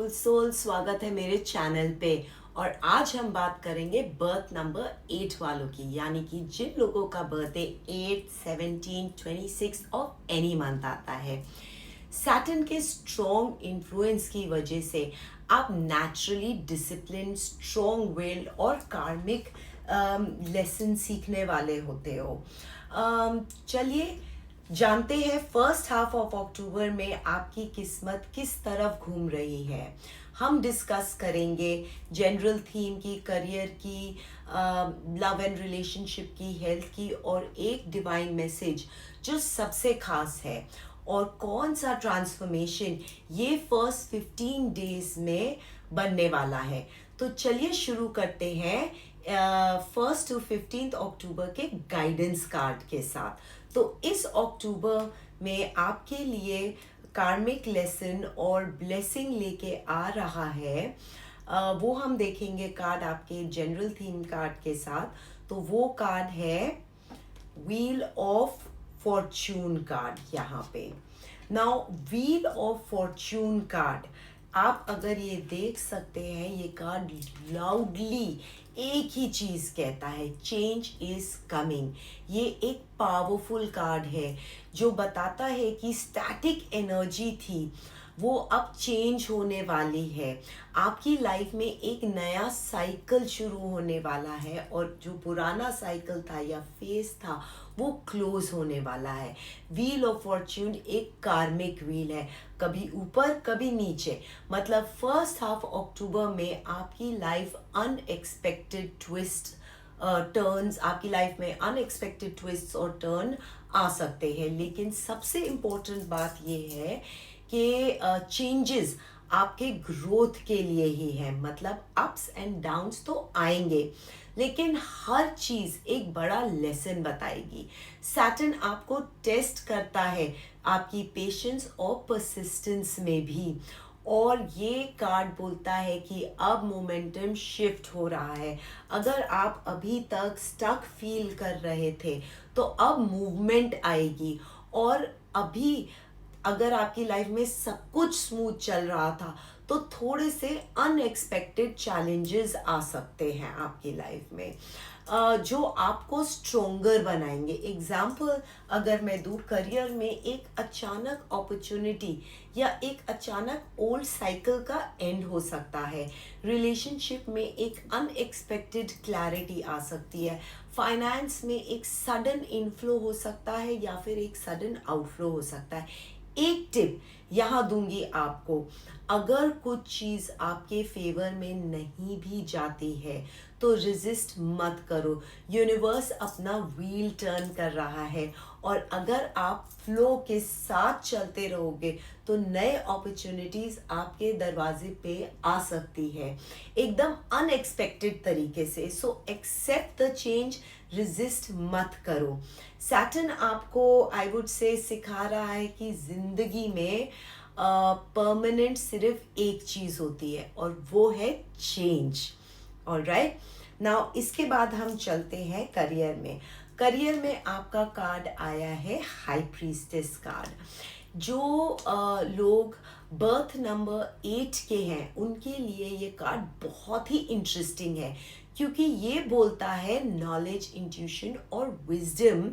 Soul, स्वागत है मेरे चैनल पे। और आज हम बात करेंगे बर्थ नंबर 8 वालों की, यानी कि जिन लोगों का बर्थडे 8, 17, 26 और एनी मंथ आता है। सैटर्न के स्ट्रॉन्ग इन्फ्लुएंस की वजह से आप नेचुरली डिसिप्लिन, स्ट्रॉन्ग विल और कार्मिक लेसन सीखने वाले होते हो। चलिए जानते हैं फर्स्ट हाफ ऑफ अक्टूबर में आपकी किस्मत किस तरफ घूम रही है। हम डिस्कस करेंगे जनरल थीम की, करियर की, लव एंड रिलेशनशिप की, हेल्थ की और एक डिवाइन मैसेज जो सबसे खास है। और कौन सा ट्रांसफॉर्मेशन ये फर्स्ट 15 डेज में बनने वाला है। तो चलिए शुरू करते हैं 1 to 15 अक्टूबर के गाइडेंस कार्ड के साथ। तो इस अक्टूबर में आपके लिए कार्मिक लेसन और ब्लेसिंग लेके आ रहा है। वो हम देखेंगे कार्ड आपके जनरल थीम कार्ड के साथ। तो वो कार्ड है व्हील ऑफ फॉर्चून कार्ड यहाँ पे। Now wheel of Fortune card आप अगर ये देख सकते हैं, ये कार्ड लाउडली एक ही चीज कहता है, चेंज इज कमिंग। ये एक पावरफुल कार्ड है जो बताता है कि स्टैटिक एनर्जी थी वो अब चेंज होने वाली है। आपकी लाइफ में एक नया साइकिल शुरू होने वाला है और जो पुराना साइकिल था या फेज था वो क्लोज होने वाला है। व्हील ऑफ फॉर्च्यून एक कार्मिक व्हील है, कभी ऊपर कभी नीचे। मतलब फर्स्ट हाफ अक्टूबर में आपकी लाइफ अनएक्सपेक्टेड ट्विस्ट टर्न्स, आपकी लाइफ में अनएक्सपेक्टेड ट्विस्ट और टर्न आ सकते हैं। लेकिन सबसे इम्पोर्टेंट बात यह है कि चेंजेस आपके ग्रोथ के लिए ही है। मतलब अप्स एंड डाउन्स तो आएंगे, लेकिन हर चीज एक बड़ा लेसन बताएगी। सैटर्न आपको टेस्ट करता है आपकी पेशेंस और परसिस्टेंस में भी। और ये कार्ड बोलता है कि अब मोमेंटम शिफ्ट हो रहा है। अगर आप अभी तक स्टक फील कर रहे थे तो अब मूवमेंट आएगी। और अभी अगर आपकी लाइफ में सब कुछ स्मूथ चल रहा था तो थोड़े से अनएक्सपेक्टेड चैलेंजेस आ सकते हैं आपकी लाइफ में, जो आपको स्ट्रोंगर बनाएंगे। एग्जाम्पल अगर मैं दूँ, करियर में एक अचानक अपॉर्चुनिटी या एक अचानक ओल्ड साइकिल का एंड हो सकता है। रिलेशनशिप में एक अनएक्सपेक्टेड क्लैरिटी आ सकती है। फाइनेंस में एक सडन इनफ्लो हो सकता है या फिर एक सडन आउटफ्लो हो सकता है। एक टिप यहाँ दूंगी आपको, अगर कुछ चीज आपके फेवर में नहीं भी जाती है तो रेजिस्ट मत करो। यूनिवर्स अपना व्हील टर्न कर रहा है और अगर आप फ्लो के साथ चलते रहोगे तो नए अपॉर्चुनिटीज आपके दरवाजे पे आ सकती है एकदम अनएक्सपेक्टेड तरीके से। So except the change, resist मत करो। सैटर्न आपको आई वुड से सिखा रहा है कि जिंदगी में परमानेंट सिर्फ एक चीज होती है और वो है चेंज। ऑलराइट, नाउ इसके बाद हम चलते हैं करियर में। करियर में आपका कार्ड आया है हाई प्रीस्टेस कार्ड। जो लोग बर्थ नंबर 8 के हैं उनके लिए ये कार्ड बहुत ही इंटरेस्टिंग है, क्योंकि ये बोलता है नॉलेज, इंट्यूशन और विजडम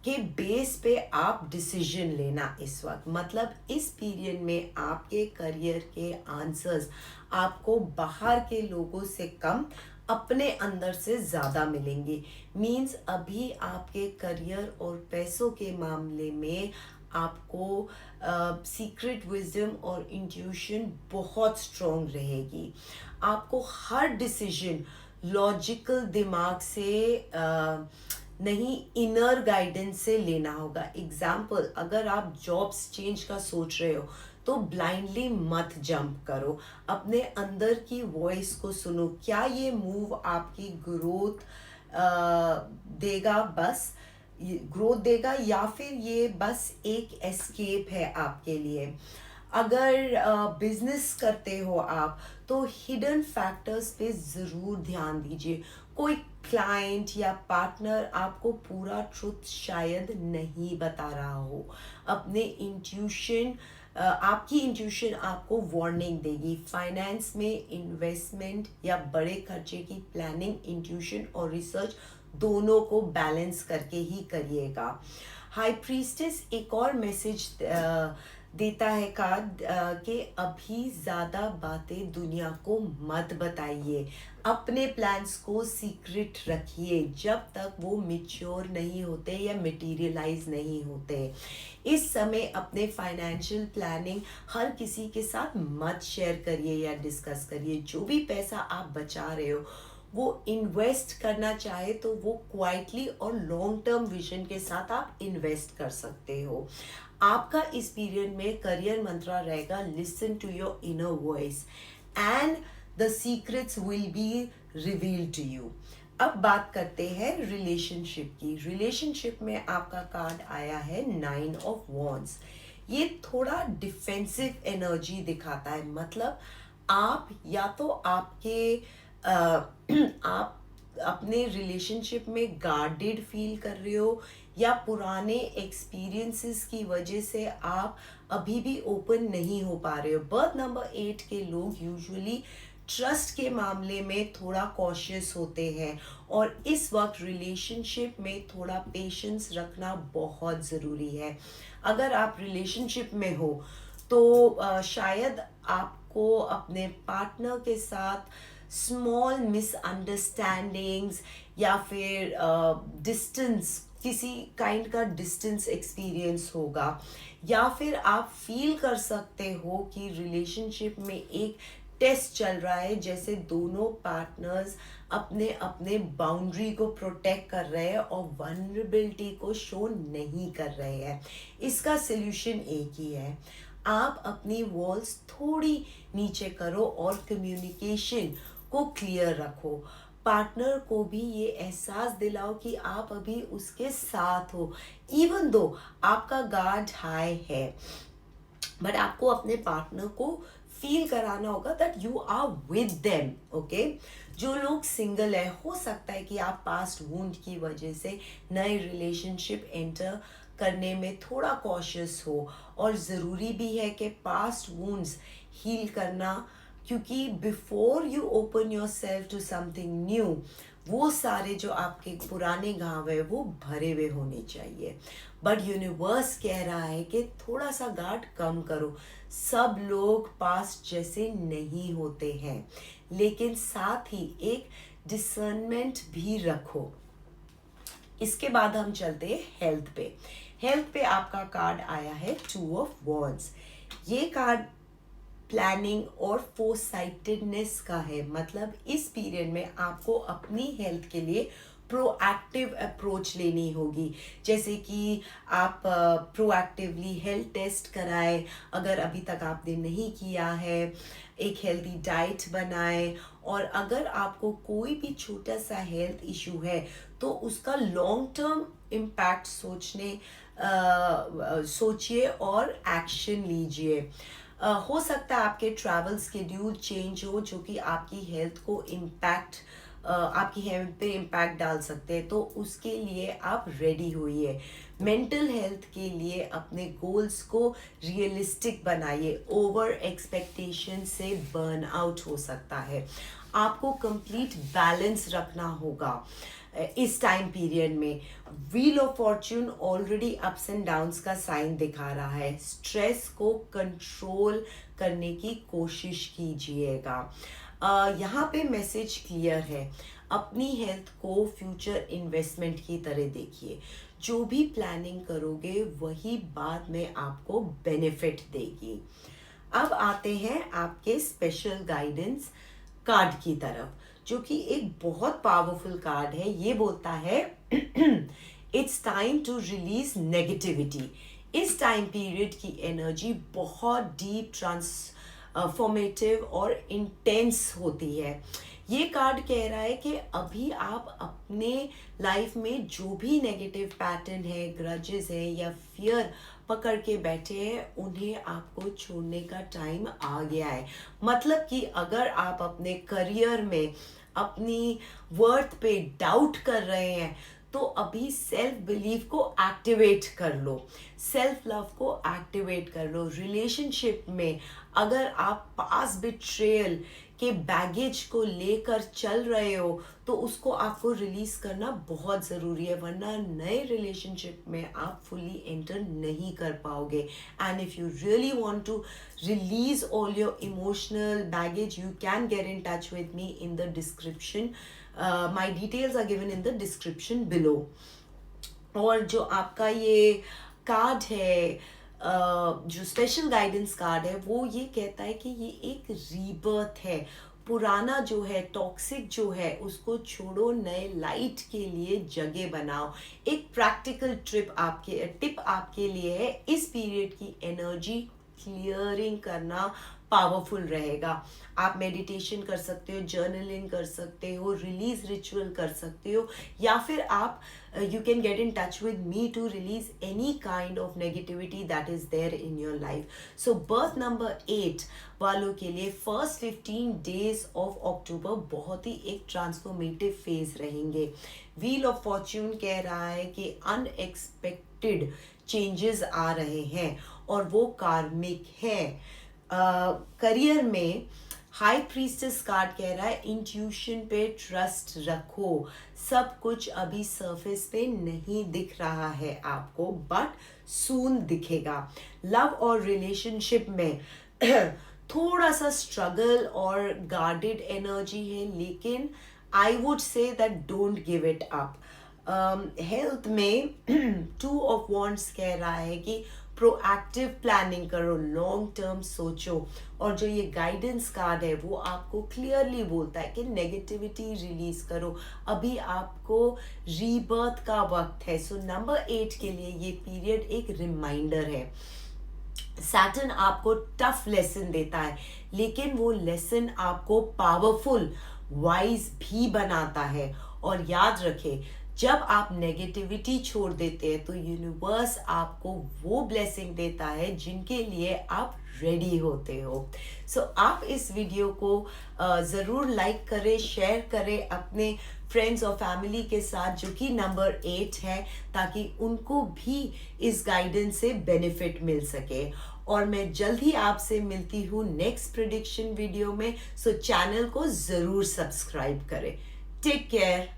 के बेस पे आप डिसीजन लेना इस वक्त। मतलब इस पीरियड में आपके करियर के आंसर्स आपको बाहर के लोगों से कम अपने अंदर से ज़्यादा मिलेंगे। मींस अभी आपके करियर और पैसों के मामले में आपको सीक्रेट विजडम और इंट्यूशन बहुत स्ट्रॉन्ग रहेगी। आपको हर डिसीजन लॉजिकल दिमाग से नहीं, इनर गाइडेंस से लेना होगा। एग्जाम्पल, अगर आप जॉब्स चेंज का सोच रहे हो तो ब्लाइंडली मत जंप करो, अपने अंदर की वॉइस को सुनो। क्या ये मूव आपकी ग्रोथ देगा, बस ग्रोथ देगा, या फिर ये बस एक एस्केप है आपके लिए। अगर बिजनेस करते हो आप तो हिडन फैक्टर्स पे ज़रूर ध्यान दीजिए। कोई क्लाइंट या पार्टनर आपको पूरा ट्रुथ शायद नहीं बता रहा हो। अपने इंट्यूशन आपकी इंट्यूशन आपको वार्निंग देगी। फाइनेंस में इन्वेस्टमेंट या बड़े खर्चे की प्लानिंग इंट्यूशन और रिसर्च दोनों को बैलेंस करके ही करिएगा। हाई प्रीस्टेस एक और मैसेज देता है कार्ड कि अभी ज़्यादा बातें दुनिया को मत बताइए, अपने प्लान्स को सीक्रेट रखिए जब तक वो मैच्योर नहीं होते या मटेरियलाइज नहीं होते। इस समय अपने फाइनेंशियल प्लानिंग हर किसी के साथ मत शेयर करिए या डिस्कस करिए। जो भी पैसा आप बचा रहे हो वो इन्वेस्ट करना चाहे तो वो क्वाइटली और लॉन्ग टर्म विजन के साथ आप इन्वेस्ट कर सकते हो। आपका इस पीरियड में करियर मंत्रा रहेगा listen to your inner voice and the secrets will be revealed to you. अब बात करते हैं रिलेशनशिप की। रिलेशनशिप में आपका कार्ड आया है 9 ऑफ वॉन्ड्स। ये थोड़ा डिफेंसिव एनर्जी दिखाता है, मतलब आप या तो आप अपने रिलेशनशिप में गार्डेड फील कर रहे हो या पुराने एक्सपीरियंसेस की वजह से आप अभी भी ओपन नहीं हो पा रहे हो। बर्थ नंबर 8 के लोग यूजुअली ट्रस्ट के मामले में थोड़ा कॉशियस होते हैं और इस वक्त रिलेशनशिप में थोड़ा पेशेंस रखना बहुत ज़रूरी है। अगर आप रिलेशनशिप में हो तो शायद आपको अपने पार्टनर के साथ स्मॉल मिसअंडरस्टैंडिंग्स या फिर डिस्टेंस, किसी काइंड का डिस्टेंस एक्सपीरियंस होगा, या फिर आप फील कर सकते हो कि रिलेशनशिप में एक टेस्ट चल रहा है, जैसे दोनों पार्टनर्स अपने अपने बाउंड्री को प्रोटेक्ट कर रहे हैं और वल्नरेबिलिटी को शो नहीं कर रहे हैं। इसका सल्यूशन एक ही है, आप अपनी वॉल्स थोड़ी नीचे करो और कम्युनिकेशन को क्लियर रखो। पार्टनर को भी ये एहसास दिलाओ कि आप अभी उसके साथ हो, इवन दो आपका गार्ड हाई है, बट आपको अपने पार्टनर को फील कराना होगा that you are with them. Okay, जो लोग सिंगल है, हो सकता है कि आप पास्ट वुंड की वजह से नए रिलेशनशिप एंटर करने में थोड़ा कॉशियस हो, और ज़रूरी भी है कि पास्ट वुंड्स हील करना, क्योंकि before you open yourself to something new वो सारे जो आपके पुराने घाव है वो भरे हुए होने चाहिए। बट यूनिवर्स कह रहा है कि थोड़ा सा गार्ड कम करो। सब लोग पास्ट जैसे नहीं होते हैं, लेकिन साथ ही एक डिसर्नमेंट भी रखो। इसके बाद हम चलते हैं हेल्थ पे। हेल्थ पे आपका कार्ड आया है 2 ऑफ वॉन्ड्स। ये कार्ड प्लानिंग और फोरसाइटेडनेस का है, मतलब इस पीरियड में आपको अपनी हेल्थ के लिए प्रोएक्टिव अप्रोच लेनी होगी, जैसे कि आप प्रोएक्टिवली हेल्थ टेस्ट कराएं अगर अभी तक आपने नहीं किया है, एक हेल्दी डाइट बनाएं, और अगर आपको कोई भी छोटा सा हेल्थ इशू है तो उसका लॉन्ग टर्म इम्पैक्ट सोचिए और एक्शन लीजिए। हो सकता है आपके ट्रैवल स्केड्यूल चेंज हो जो कि आपकी हेल्थ को आपकी हेल्थ पे इम्पैक्ट डाल सकते हैं, तो उसके लिए आप रेडी होइए। मेंटल हेल्थ के लिए अपने गोल्स को रियलिस्टिक बनाइए, ओवर एक्सपेक्टेशन से बर्न आउट हो सकता है। आपको कंप्लीट बैलेंस रखना होगा इस टाइम पीरियड में। Wheel of Fortune already ups and downs का साइन दिखा रहा है। स्ट्रेस को कंट्रोल करने की कोशिश कीजिएगा। यहाँ पे मैसेज क्लियर है, अपनी हेल्थ को फ्यूचर इन्वेस्टमेंट की तरह देखिए। जो भी प्लानिंग करोगे वही बाद में आपको बेनिफिट देगी। अब आते हैं आपके स्पेशल गाइडेंस कार्ड की तरफ, जो कि एक बहुत पावरफुल कार्ड है। ये बोलता है it's time to release negativity. इस टाइम पीरियड की एनर्जी बहुत डीप, ट्रांसफॉर्मेटिव और इंटेंस होती है। ये कार्ड कह रहा है कि अभी आप अपने लाइफ में जो भी नेगेटिव पैटर्न है, ग्रजेस है या फियर पकड़ के बैठे हैं, उन्हें आपको छोड़ने का टाइम आ गया है। मतलब कि अगर आप अपने करियर में अपनी वर्थ पे डाउट कर रहे हैं तो अभी सेल्फ बिलीफ को एक्टिवेट कर लो, सेल्फ लव को एक्टिवेट कर लो। रिलेशनशिप में अगर आप पास बिट्रेयल के बैगेज को लेकर चल रहे हो तो उसको आपको रिलीज करना बहुत ज़रूरी है, वरना नए रिलेशनशिप में आप फुल्ली एंटर नहीं कर पाओगे। And if you really want to release all your emotional baggage, you can get in touch with me in the description. My details are given in the description below. और जो आपका ये card है, जो special guidance card है, वो ये कहता है कि ये एक रीबर्थ है। पुराना जो है, टॉक्सिक जो है, उसको छोड़ो, नए लाइट के लिए जगह बनाओ। एक प्रैक्टिकल टिप आपके लिए है, इस पीरियड की एनर्जी क्लियरिंग करना पावरफुल रहेगा। आप मेडिटेशन कर सकते हो, जर्नलिंग कर सकते हो, रिलीज रिचुअल कर सकते हो, या फिर आप you can get in touch with me to release any kind of negativity that is there in your life. So birth number 8 वालों के लिए फर्स्ट 15 डेज ऑफ अक्टूबर बहुत ही एक ट्रांसफॉर्मेटिव फेज रहेंगे। व्हील ऑफ फॉर्च्यून कह रहा है कि अनएक्सपेक्टेड चेंजेस आ रहे हैं और वो कार्मिक है। करियर में हाई प्रीस्टेस कार्ड कह रहा है इंट्यूशन पे ट्रस्ट रखो। सब कुछ अभी सरफेस पे नहीं दिख रहा है आपको, बट सून दिखेगा। लव और रिलेशनशिप में थोड़ा सा स्ट्रगल और गार्डेड एनर्जी है, लेकिन I would say that don't give it up. Health में 2 ऑफ वॉन्ड्स कह रहा है कि प्रोएक्टिव प्लानिंग करो, लॉन्ग टर्म सोचो। और जो ये गाइडेंस कार्ड है वो आपको क्लियरली बोलता है कि नेगेटिविटी रिलीज करो, अभी आपको रीबर्थ का वक्त है। सो नंबर 8 के लिए ये पीरियड एक रिमाइंडर है। सैटर्न आपको टफ लेसन देता है, लेकिन वो लेसन आपको पावरफुल, वाइज भी बनाता है। और याद रखें, जब आप नेगेटिविटी छोड़ देते हैं तो यूनिवर्स आपको वो ब्लेसिंग देता है जिनके लिए आप रेडी होते हो। सो आप इस वीडियो को ज़रूर लाइक करें, शेयर करें अपने फ्रेंड्स और फैमिली के साथ, जो कि नंबर 8 है, ताकि उनको भी इस गाइडेंस से बेनिफिट मिल सके। और मैं जल्द ही आपसे मिलती हूँ नेक्स्ट प्रेडिक्शन वीडियो में। सो चैनल को ज़रूर सब्सक्राइब करें। Take care.